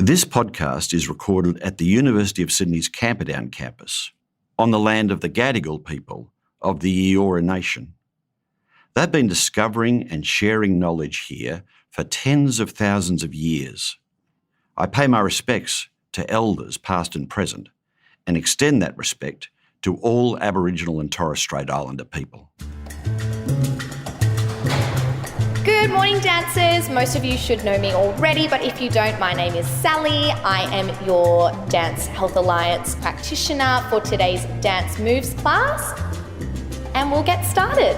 This podcast is recorded at the University of Sydney's Camperdown campus, on the land of the Gadigal people of the Eora Nation. They've been discovering and sharing knowledge here for tens of thousands of years. I pay my respects to elders past and present, and extend that respect to all Aboriginal and Torres Strait Islander people. Good morning, dancers. Most of you should know me already, but if you don't, my name is Sally. I am your Dance Health Alliance practitioner for today's Dance Moves class, and we'll get started.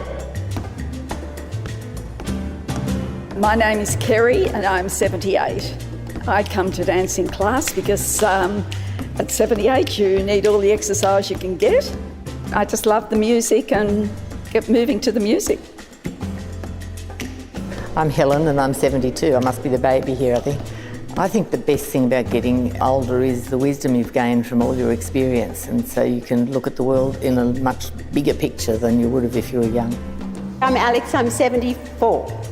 My name is Kerry and I'm 78. I come to dancing class because at 78 you need all the exercise you can get. I just love the music and get moving to the music. I'm Helen and I'm 72. I must be the baby here, I think. I think the best thing about getting older is the wisdom you've gained from all your experience, and so you can look at the world in a much bigger picture than you would have if you were young. I'm Alex, I'm 74.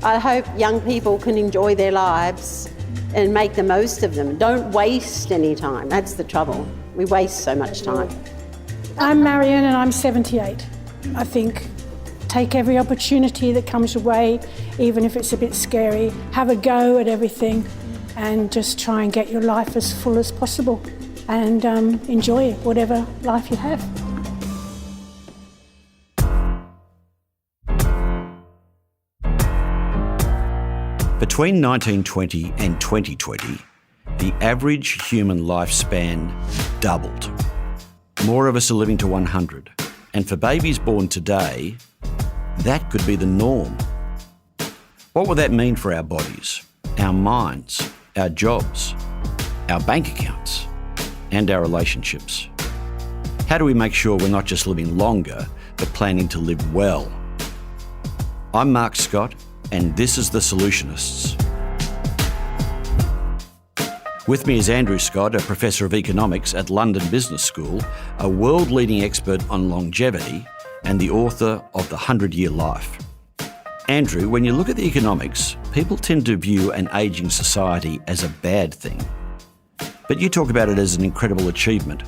I hope young people can enjoy their lives and make the most of them. Don't waste any time. That's the trouble. We waste so much time. I'm Marion and I'm 78. I think take every opportunity that comes your way, even if it's a bit scary. Have a go at everything and just try and get your life as full as possible and enjoy it, whatever life you have. Between 1920 and 2020, the average human lifespan doubled. More of us are living to 100, and for babies born today, that could be the norm. What will that mean for our bodies, our minds, our jobs, our bank accounts, and our relationships? How do we make sure we're not just living longer, but planning to live well? I'm Mark Scott, and this is The Solutionists. With me is Andrew Scott, a Professor of Economics at London Business School, a world-leading expert on longevity and the author of The 100-Year Life. Andrew, when you look at the economics, people tend to view an ageing society as a bad thing. But you talk about it as an incredible achievement.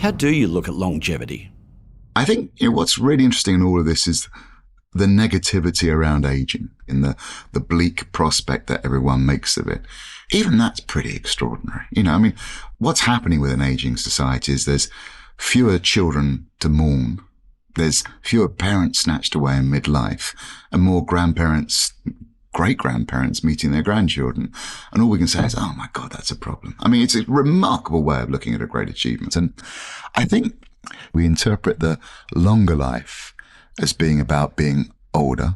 How do you look at longevity? I think what's really interesting in all of this is the negativity around aging and the bleak prospect that everyone makes of it. Even that's pretty extraordinary. What's happening with an aging society is there's fewer children to mourn. There's fewer parents snatched away in midlife and more grandparents, great-grandparents meeting their grandchildren. And all we can say is, oh my God, that's a problem. It's a remarkable way of looking at a great achievement. And I think we interpret the longer life as being about being older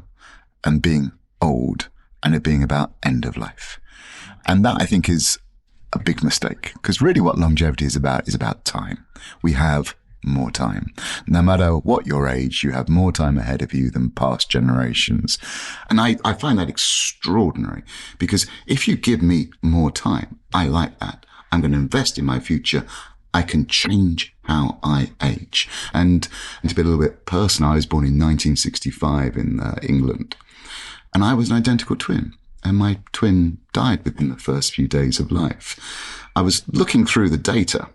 and being old and it being about end of life. And that, I think, is a big mistake, because really what longevity is about time. We have more time. No matter what your age, you have more time ahead of you than past generations. And I find that extraordinary, because if you give me more time, I like that. I'm going to invest in my future. I can change how I age. And to be a little bit personal, I was born in 1965 in England, and I was an identical twin. And my twin died within the first few days of life. I was looking through the data,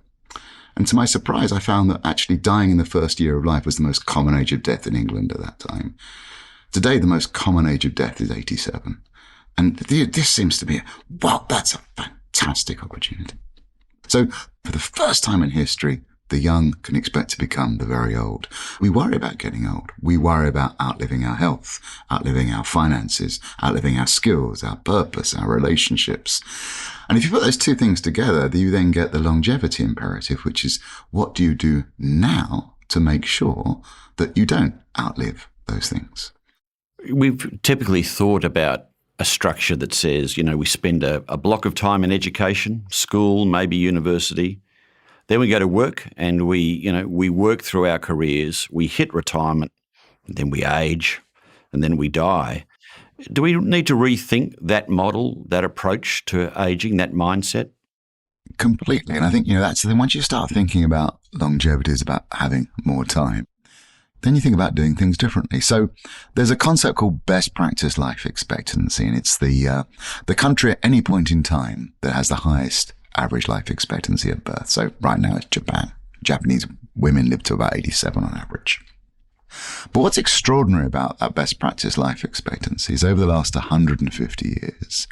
and to my surprise, I found that actually dying in the first year of life was the most common age of death in England at that time. Today, the most common age of death is 87. And this seems to be, that's a fantastic opportunity. So for the first time in history, the young can expect to become the very old. We worry about getting old. We worry about outliving our health, outliving our finances, outliving our skills, our purpose, our relationships. And if you put those two things together, you then get the longevity imperative, which is what do you do now to make sure that you don't outlive those things? We've typically thought about a structure that says, we spend a block of time in education, school, maybe university. Then we go to work and we work through our careers, we hit retirement, then we age, and then we die. Do we need to rethink that model, that approach to ageing, that mindset? Completely. And I think, that's the thing. Once you start thinking about longevity as about having more time, then you think about doing things differently. So there's a concept called best practice life expectancy, and it's the country at any point in time that has the highest average life expectancy at birth. So right now it's Japan. Japanese women live to about 87 on average. But what's extraordinary about that best practice life expectancy is over the last 150 years,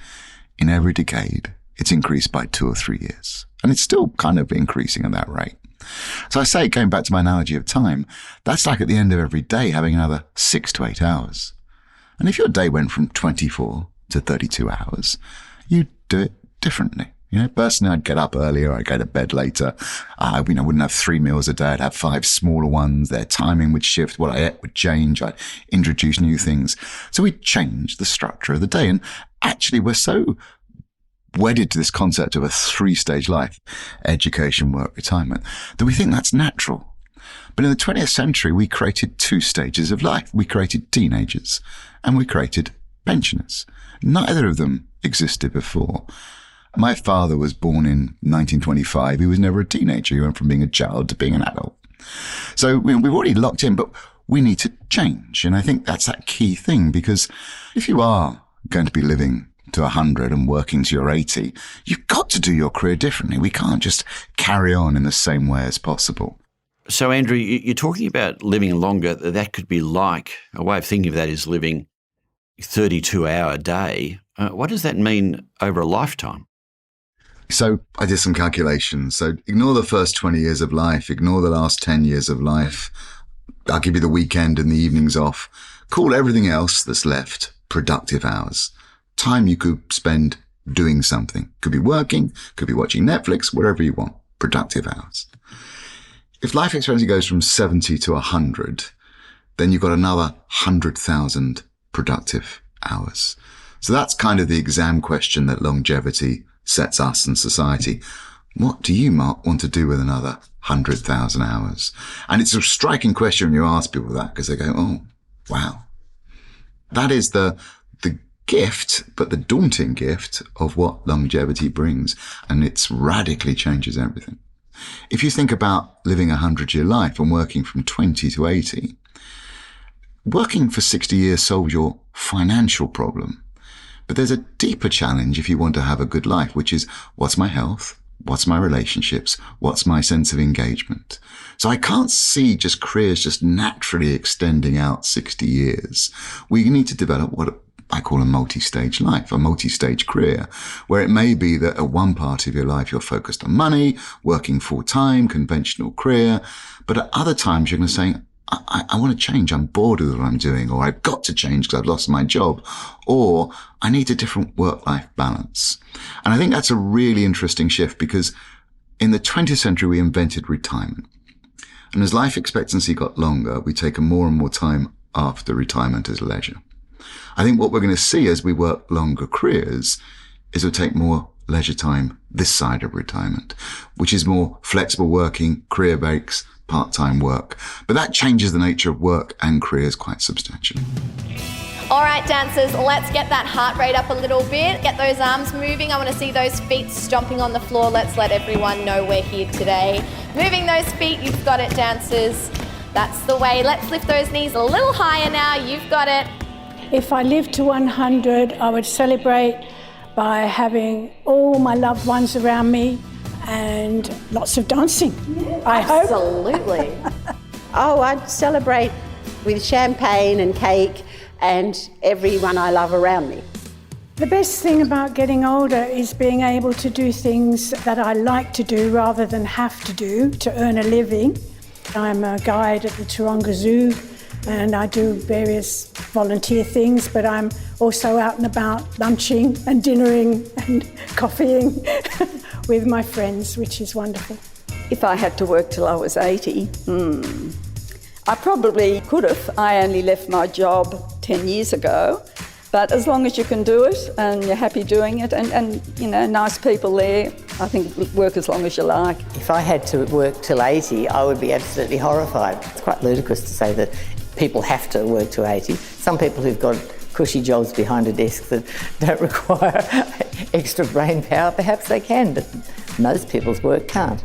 in every decade, it's increased by 2 or 3 years. And it's still kind of increasing at that rate. So I say, going back to my analogy of time, that's like at the end of every day having another 6 to 8 hours. And if your day went from 24 to 32 hours, you'd do it differently. Personally, I'd get up earlier, I'd go to bed later. I wouldn't have 3 meals a day. I'd have 5 smaller ones. Their timing would shift. What I ate would change. I'd introduce new things. So we'd change the structure of the day. And actually, we're so wedded to this concept of a 3-stage life, education, work, retirement, that we think that's natural. But in the 20th century, we created 2 stages of life. We created teenagers and we created pensioners. Neither of them existed before. My father was born in 1925. He was never a teenager. He went from being a child to being an adult. So we've already locked in, but we need to change. And I think that's that key thing, because if you are going to be living to 100 and working to your 80, you've got to do your career differently. We can't just carry on in the same way as possible. So, Andrew, you're talking about living longer. That could be like, a way of thinking of that is living 32-hour day. What does that mean over a lifetime? So I did some calculations. So ignore the first 20 years of life, ignore the last 10 years of life. I'll give you the weekend and the evenings off. Call everything else that's left productive hours. Time you could spend doing something. Could be working, could be watching Netflix, whatever you want. Productive hours. If life expectancy goes from 70 to 100, then you've got another 100,000 productive hours. So that's kind of the exam question that longevity sets us and society. What do you, Mark, want to do with another 100,000 hours? And it's a striking question when you ask people that, because they go, oh, wow. That is the gift, but the daunting gift of what longevity brings. And it radically changes everything. If you think about living a 100-year life and working from 20 to 80, working for 60 years solves your financial problem. But there's a deeper challenge if you want to have a good life, which is, what's my health? What's my relationships? What's my sense of engagement? So I can't see just careers just naturally extending out 60 years. We need to develop what I call a multi-stage life, a multi-stage career, where it may be that at one part of your life you're focused on money, working full-time, conventional career, but at other times you're going to say, I want to change. I'm bored with what I'm doing, or I've got to change because I've lost my job, or I need a different work-life balance. And I think that's a really interesting shift, because in the 20th century, we invented retirement. And as life expectancy got longer, we take more and more time after retirement as leisure. I think what we're going to see as we work longer careers is we'll take more leisure time this side of retirement, which is more flexible working, career breaks, part-time work. But that changes the nature of work and careers quite substantially. All right, dancers, let's get that heart rate up a little bit. Get those arms moving. I want to see those feet stomping on the floor. Let's let everyone know we're here today. Moving those feet, you've got it, dancers. That's the way. Let's lift those knees a little higher now. You've got it. If I lived to 100, I would celebrate by having all my loved ones around me and lots of dancing, I hope. Absolutely. Oh, I'd celebrate with champagne and cake and everyone I love around me. The best thing about getting older is being able to do things that I like to do rather than have to do to earn a living. I'm a guide at the Taronga Zoo and I do various volunteer things, but I'm also out and about lunching and dinnering and coffeeing with my friends, which is wonderful. If I had to work till I was 80, I probably could have. I only left my job 10 years ago, but as long as you can do it and you're happy doing it and you know, nice people there, I think work as long as you like. If I had to work till 80, I would be absolutely horrified. It's quite ludicrous to say that people have to work to 80. Some people who've got cushy jobs behind a desk that don't require extra brain power, perhaps they can, but most people's work can't.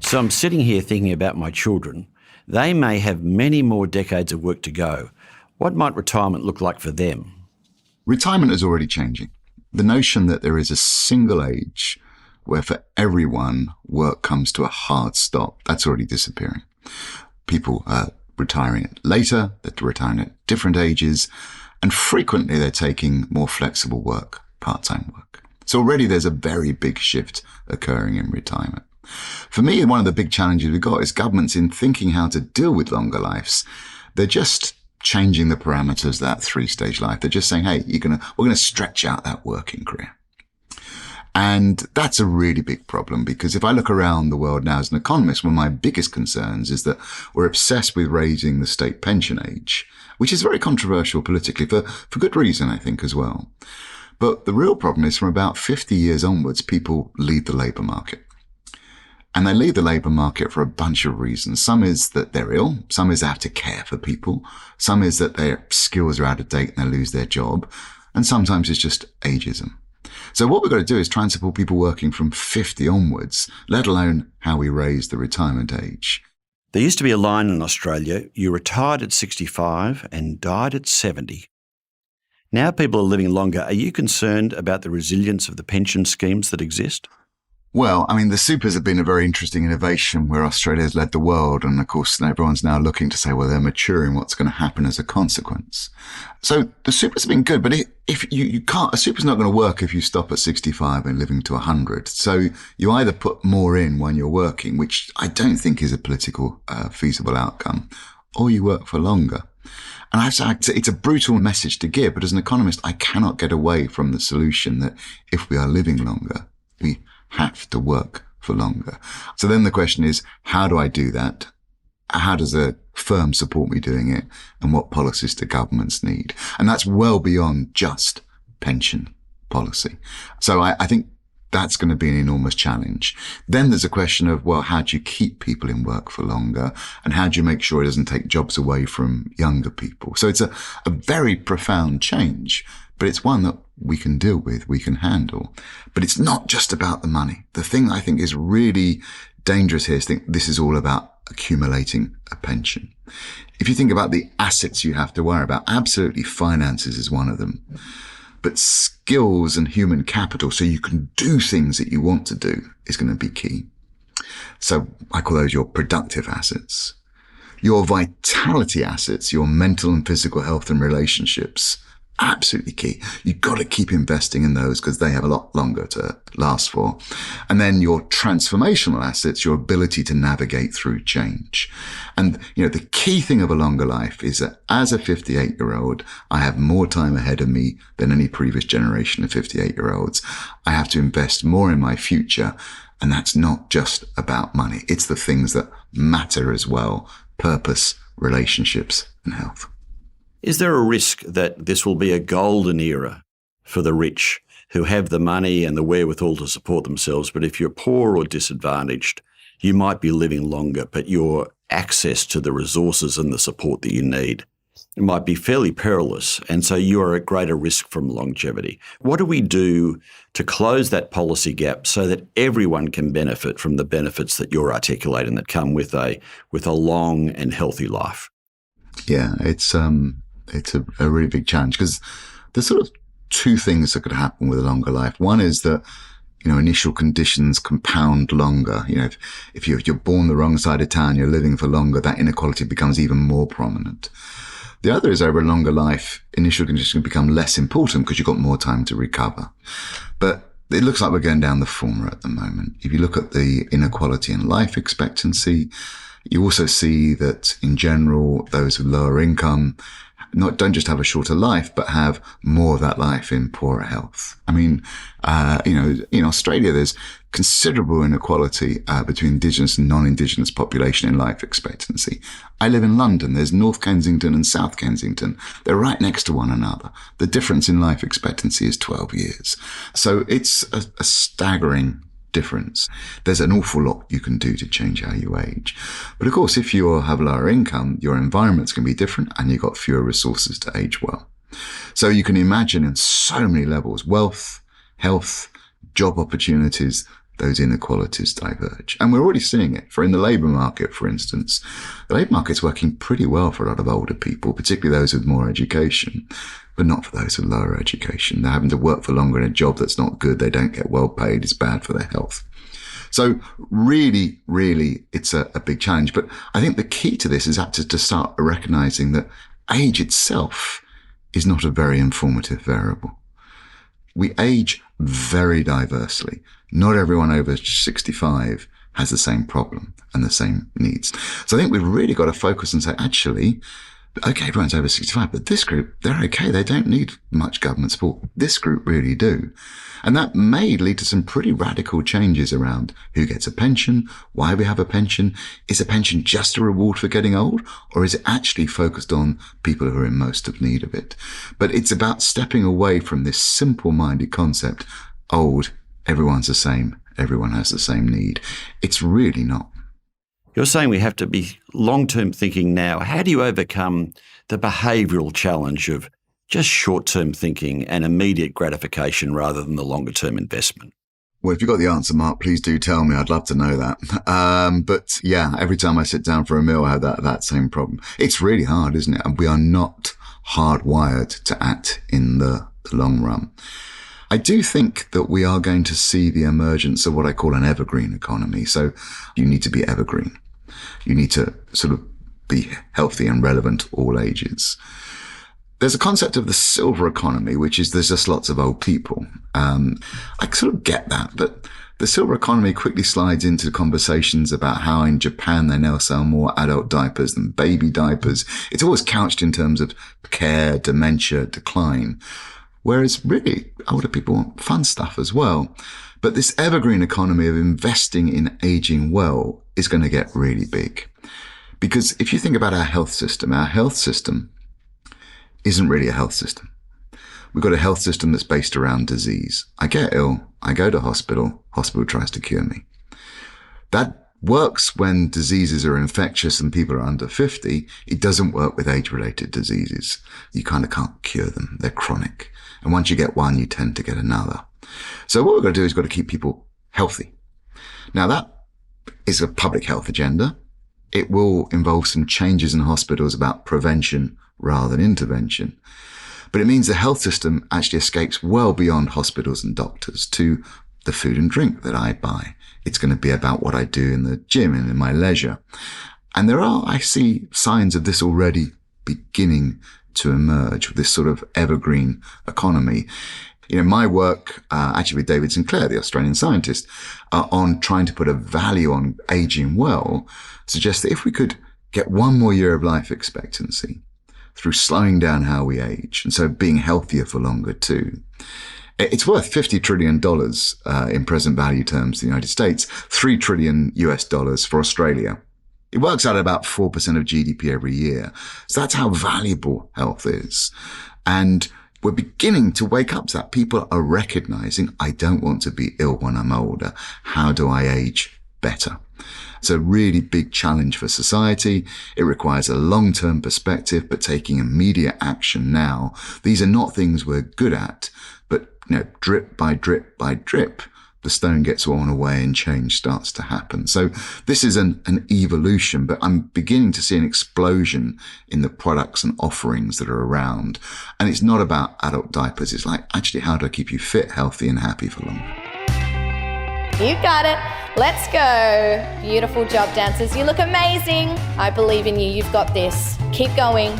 So I'm sitting here thinking about my children. They may have many more decades of work to go. What might retirement look like for them? Retirement is already changing. The notion that there is a single age where for everyone work comes to a hard stop, that's already disappearing. People are retiring later, they're retiring at different ages, and frequently they're taking more flexible work, part-time work. So already there's a very big shift occurring in retirement. For me, one of the big challenges we've got is governments in thinking how to deal with longer lives. They're just changing the parameters of that three-stage life. They're just saying, hey, we're going to stretch out that working career. And that's a really big problem, because if I look around the world now as an economist, one of my biggest concerns is that we're obsessed with raising the state pension age, which is very controversial politically for good reason, I think, as well. But the real problem is from about 50 years onwards, people leave the labour market. And they leave the labour market for a bunch of reasons. Some is that they're ill. Some is they have to care for people. Some is that their skills are out of date and they lose their job. And sometimes it's just ageism. So what we've got to do is try and support people working from 50 onwards, let alone how we raise the retirement age. There used to be a line in Australia, you retired at 65 and died at 70. Now people are living longer. Are you concerned about the resilience of the pension schemes that exist? Well, I mean, the supers have been a very interesting innovation where Australia has led the world. And of course, everyone's now looking to say, well, they're maturing. What's going to happen as a consequence? So the supers have been good, but if you can't, a super's not going to work if you stop at 65 and living to 100. So you either put more in when you're working, which I don't think is a political feasible outcome, or you work for longer. And I have to say, it's a brutal message to give, but as an economist, I cannot get away from the solution that if we are living longer, we have to work for longer. So then the question is, how do I do that? How does a firm support me doing it? And what policies do governments need? And that's well beyond just pension policy. So I think that's going to be an enormous challenge. Then there's a question of, well, how do you keep people in work for longer? And how do you make sure it doesn't take jobs away from younger people? So it's a very profound change, but it's one that we can deal with, we can handle. But it's not just about the money. The thing I think is really dangerous here is think this is all about accumulating a pension. If you think about the assets you have to worry about, absolutely finances is one of them. But skills and human capital, so you can do things that you want to do, is going to be key. So I call those your productive assets. Your vitality assets, your mental and physical health and relationships, absolutely key. You've got to keep investing in those because they have a lot longer to last for. And then your transformational assets, your ability to navigate through change. And, the key thing of a longer life is that as a 58-year-old, I have more time ahead of me than any previous generation of 58-year-olds. I have to invest more in my future. And that's not just about money. It's the things that matter as well: purpose, relationships, and health. Is there a risk that this will be a golden era for the rich who have the money and the wherewithal to support themselves? But if you're poor or disadvantaged, you might be living longer, but your access to the resources and the support that you need, it might be fairly perilous. And so you are at greater risk from longevity. What do we do to close that policy gap so that everyone can benefit from the benefits that you're articulating that come with a long and healthy life? Yeah, it's a really big challenge because there's sort of two things that could happen with a longer life. One is that, initial conditions compound longer. If you're born the wrong side of town, you're living for longer, that inequality becomes even more prominent. The other is over a longer life, initial conditions become less important because you've got more time to recover. But it looks like we're going down the former at the moment. If you look at the inequality in life expectancy, you also see that in general, those with lower income don't just have a shorter life, but have more of that life in poorer health. I mean, in Australia, there's considerable inequality between Indigenous and non-Indigenous population in life expectancy. I live in London. There's North Kensington and South Kensington. They're right next to one another. The difference in life expectancy is 12 years. So it's a staggering difference. There's an awful lot you can do to change how you age. But of course, if you have lower income, your environment's going to be different and you've got fewer resources to age well. So you can imagine in so many levels, wealth, health, job opportunities, those inequalities diverge. And we're already seeing it. In the labour market, for instance, the labour market's working pretty well for a lot of older people, particularly those with more education, but not for those with lower education. They're having to work for longer in a job that's not good. They don't get well paid. It's bad for their health. So really, really, it's a big challenge. But I think the key to this is actually to start recognising that age itself is not a very informative variable. We age very diversely. Not everyone over 65 has the same problem and the same needs. So I think we've really got to focus and say, actually, okay, everyone's over 65, but this group, they're okay. They don't need much government support. This group really do. And that may lead to some pretty radical changes around who gets a pension, why we have a pension. Is a pension just a reward for getting old, or is it actually focused on people who are in most of need of it? But it's about stepping away from this simple-minded concept, old, everyone's the same, everyone has the same need. It's really not. You're saying we have to be long-term thinking now. How do you overcome the behavioural challenge of just short-term thinking and immediate gratification rather than the longer-term investment? Well, if you've got the answer, Mark, please do tell me. I'd love to know that. But yeah, every time I sit down for a meal, I have that same problem. It's really hard, isn't it? And we are not hardwired to act in the long run. I do think that we are going to see the emergence of what I call an evergreen economy. So you need to be evergreen. You need to sort of be healthy and relevant to all ages. There's a concept of the silver economy, which is there's just lots of old people. I sort of get that, but the silver economy quickly slides into conversations about how in Japan they now sell more adult diapers than baby diapers. It's always couched in terms of care, dementia, decline. Whereas really, older people want fun stuff as well. But this evergreen economy of investing in aging well is going to get really big. Because if you think about our health system isn't really a health system. We've got a health system that's based around disease. I get ill, I go to hospital tries to cure me. That works when diseases are infectious and people are under 50. It doesn't work with age-related diseases. You kind of can't cure them. They're chronic. And once you get one, you tend to get another. So what we've got to do is we've got to keep people healthy. Now that is a public health agenda. It will involve some changes in hospitals about prevention rather than intervention. But it means the health system actually escapes well beyond hospitals and doctors to the food and drink that I buy. It's going to be about what I do in the gym and in my leisure. And I see signs of this already beginning to emerge with this sort of evergreen economy. You know, my work, actually with David Sinclair, the Australian scientist, on trying to put a value on aging well, suggests that if we could get one more year of life expectancy through slowing down how we age, and so being healthier for longer too, it's worth $50 trillion in present value terms to the United States, $3 trillion for Australia. It works out at about 4% of GDP every year. So that's how valuable health is. And we're beginning to wake up to that. People are recognizing, I don't want to be ill when I'm older. How do I age better? It's a really big challenge for society. It requires a long-term perspective, but taking immediate action now. These are not things we're good at, but drip by drip by drip, the stone gets worn away and change starts to happen. So this is an evolution, but I'm beginning to see an explosion in the products and offerings that are around. And it's not about adult diapers. It's like, actually, how do I keep you fit, healthy, and happy for longer? You got it. Let's go. Beautiful job, dancers. You look amazing. I believe in you. You've got this. Keep going.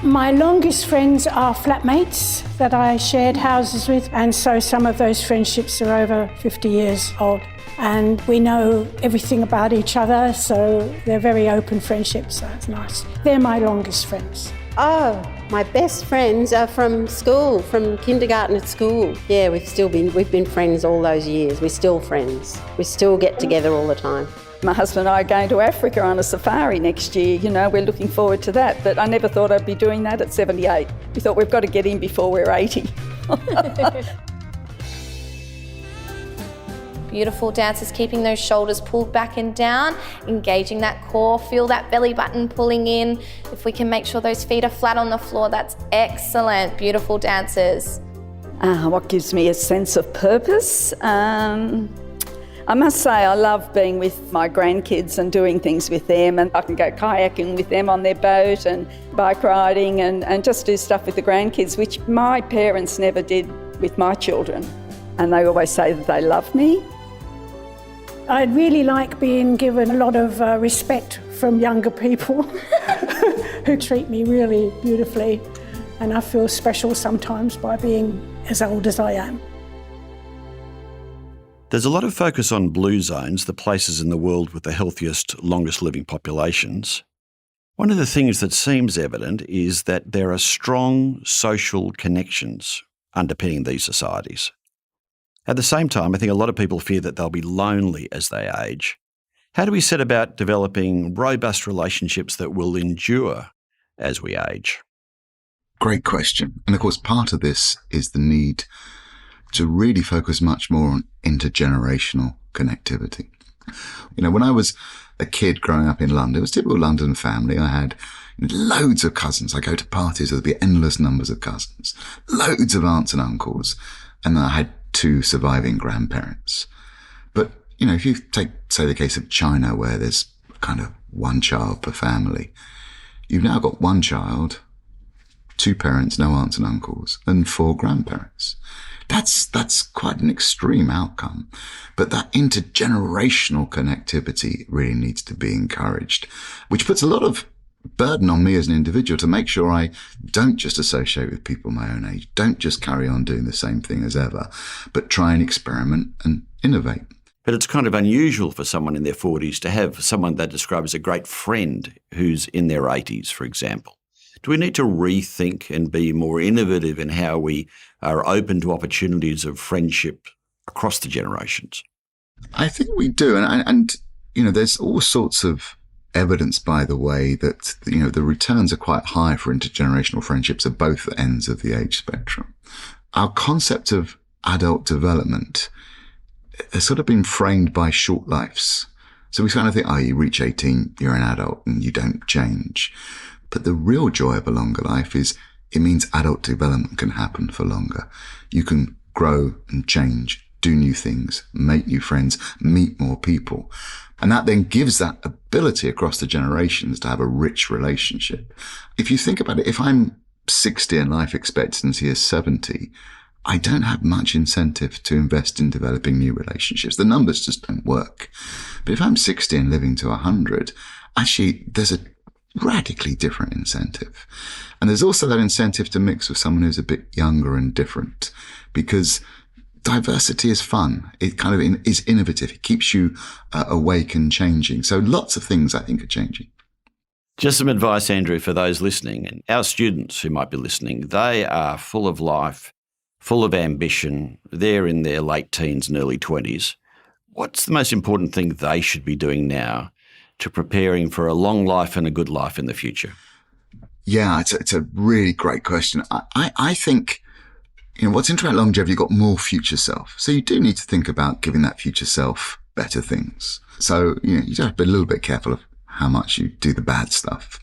My longest friends are flatmates that I shared houses with, and so some of those friendships are over 50 years old. And we know everything about each other, so they're very open friendships, so it's nice. They're my longest friends. Oh, my best friends are from school, from kindergarten at school. Yeah, we've been friends all those years. We're still friends. We still get together all the time. My husband and I are going to Africa on a safari next year. We're looking forward to that, but I never thought I'd be doing that at 78. We thought we've got to get in before we're 80. Beautiful dancers, keeping those shoulders pulled back and down, engaging that core, feel that belly button pulling in. If we can make sure those feet are flat on the floor, that's excellent. Beautiful dancers. What gives me a sense of purpose? I must say I love being with my grandkids and doing things with them, and I can go kayaking with them on their boat and bike riding and just do stuff with the grandkids, which my parents never did with my children. And they always say that they love me. I really like being given a lot of respect from younger people who treat me really beautifully, and I feel special sometimes by being as old as I am. There's a lot of focus on blue zones, the places in the world with the healthiest, longest living populations. One of the things that seems evident is that there are strong social connections underpinning these societies. At the same time, I think a lot of people fear that they'll be lonely as they age. How do we set about developing robust relationships that will endure as we age? Great question. And of course, part of this is the need to really focus much more on intergenerational connectivity. You know, when I was a kid growing up in London, it was typical London family. I had loads of cousins. I go to parties, there'd be endless numbers of cousins, loads of aunts and uncles, and I had 2 surviving grandparents. But, you know, if you take, say, the case of China, where there's kind of 1 child per family, you've now got 1 child, 2 parents, no aunts and uncles, and 4 grandparents. That's quite an extreme outcome. But that intergenerational connectivity really needs to be encouraged, which puts a lot of burden on me as an individual to make sure I don't just associate with people my own age, don't just carry on doing the same thing as ever, but try and experiment and innovate. But it's kind of unusual for someone in their 40s to have someone they describe as a great friend who's in their 80s, for example. Do we need to rethink and be more innovative in how we are open to opportunities of friendship across the generations? I think we do. And you know, there's all sorts of evidence, by the way, that, you know, the returns are quite high for intergenerational friendships at both ends of the age spectrum. Our concept of adult development has sort of been framed by short lives. So we kind of think, oh, you reach 18, you're an adult and you don't change. But the real joy of a longer life is it means adult development can happen for longer. You can grow and change, do new things, make new friends, meet more people. And that then gives that ability across the generations to have a rich relationship. If you think about it, if I'm 60 and life expectancy is 70, I don't have much incentive to invest in developing new relationships. The numbers just don't work. But if I'm 60 and living to 100, actually there's a radically different incentive. And there's also that incentive to mix with someone who's a bit younger and different, because diversity is fun. It kind of is innovative. It keeps you awake and changing. So lots of things I think are changing. Just some advice, Andrew, for those listening, and our students who might be listening. They are full of life, full of ambition. They're in their late teens and early 20s. What's the most important thing they should be doing now to preparing for a long life and a good life in the future? Yeah, it's a really great question. I think, you know, what's interesting about longevity, you've got more future self. So you do need to think about giving that future self better things. So, you know, you have to be a little bit careful of how much you do the bad stuff.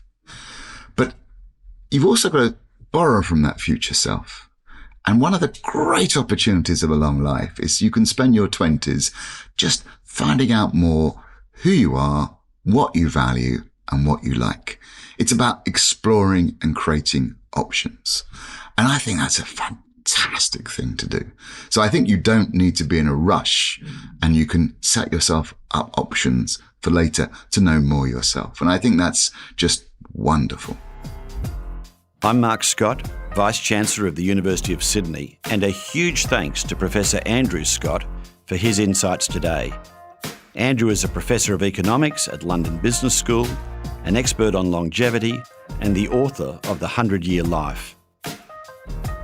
But you've also got to borrow from that future self. And one of the great opportunities of a long life is you can spend your 20s just finding out more who you are, what you value, and what you like. It's about exploring and creating options. And I think that's a fantastic thing to do. So I think you don't need to be in a rush, and you can set yourself up options for later to know more yourself. And I think that's just wonderful. I'm Mark Scott, Vice-Chancellor of the University of Sydney, and a huge thanks to Professor Andrew Scott for his insights today. Andrew is a Professor of Economics at London Business School, an expert on longevity, and the author of The 100-Year Life.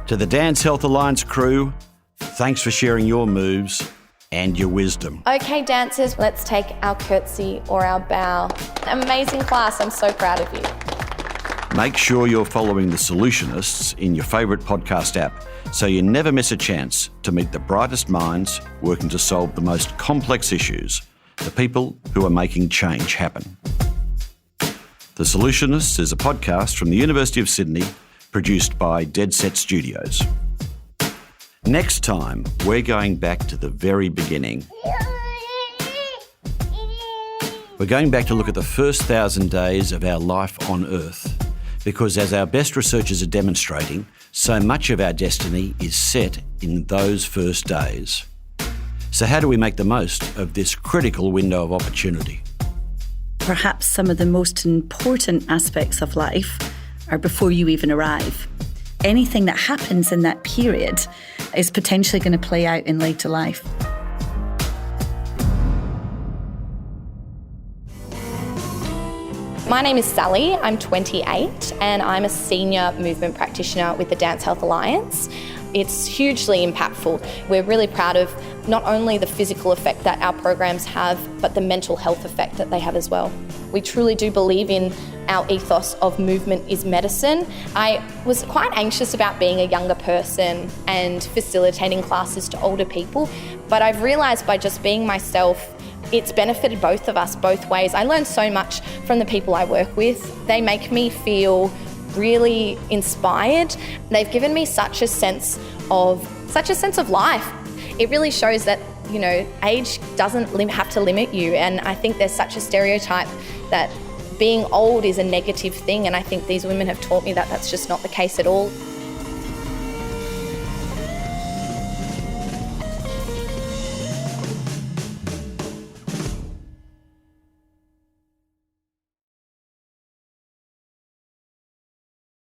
To the Dance Health Alliance crew, thanks for sharing your moves and your wisdom. Okay, dancers, let's take our curtsy or our bow. Amazing class, I'm so proud of you. Make sure you're following the Solutionists in your favourite podcast app so you never miss a chance to meet the brightest minds working to solve the most complex issues, the people who are making change happen. The Solutionists is a podcast from the University of Sydney, produced by Dead Set Studios. Next time, we're going back to the very beginning We're going back to look at the first 1,000 days of our life on Earth, because as our best researchers are demonstrating, so much of our destiny is set in those first days. So how do we make the most of this critical window of opportunity? Perhaps some of the most important aspects of life are before you even arrive. Anything that happens in that period is potentially going to play out in later life. My name is Sally, I'm 28 and I'm a senior movement practitioner with the Dance Health Alliance. It's hugely impactful. We're really proud of not only the physical effect that our programs have, but the mental health effect that they have as well. We truly do believe in our ethos of movement is medicine. I was quite anxious about being a younger person and facilitating classes to older people, but I've realised by just being myself, it's benefited both of us both ways. I learn so much from the people I work with. They make me feel really inspired. They've given me such a sense of life. It really shows that, you know, age doesn't have to limit you, and I think there's such a stereotype that being old is a negative thing, and I think these women have taught me that that's just not the case at all.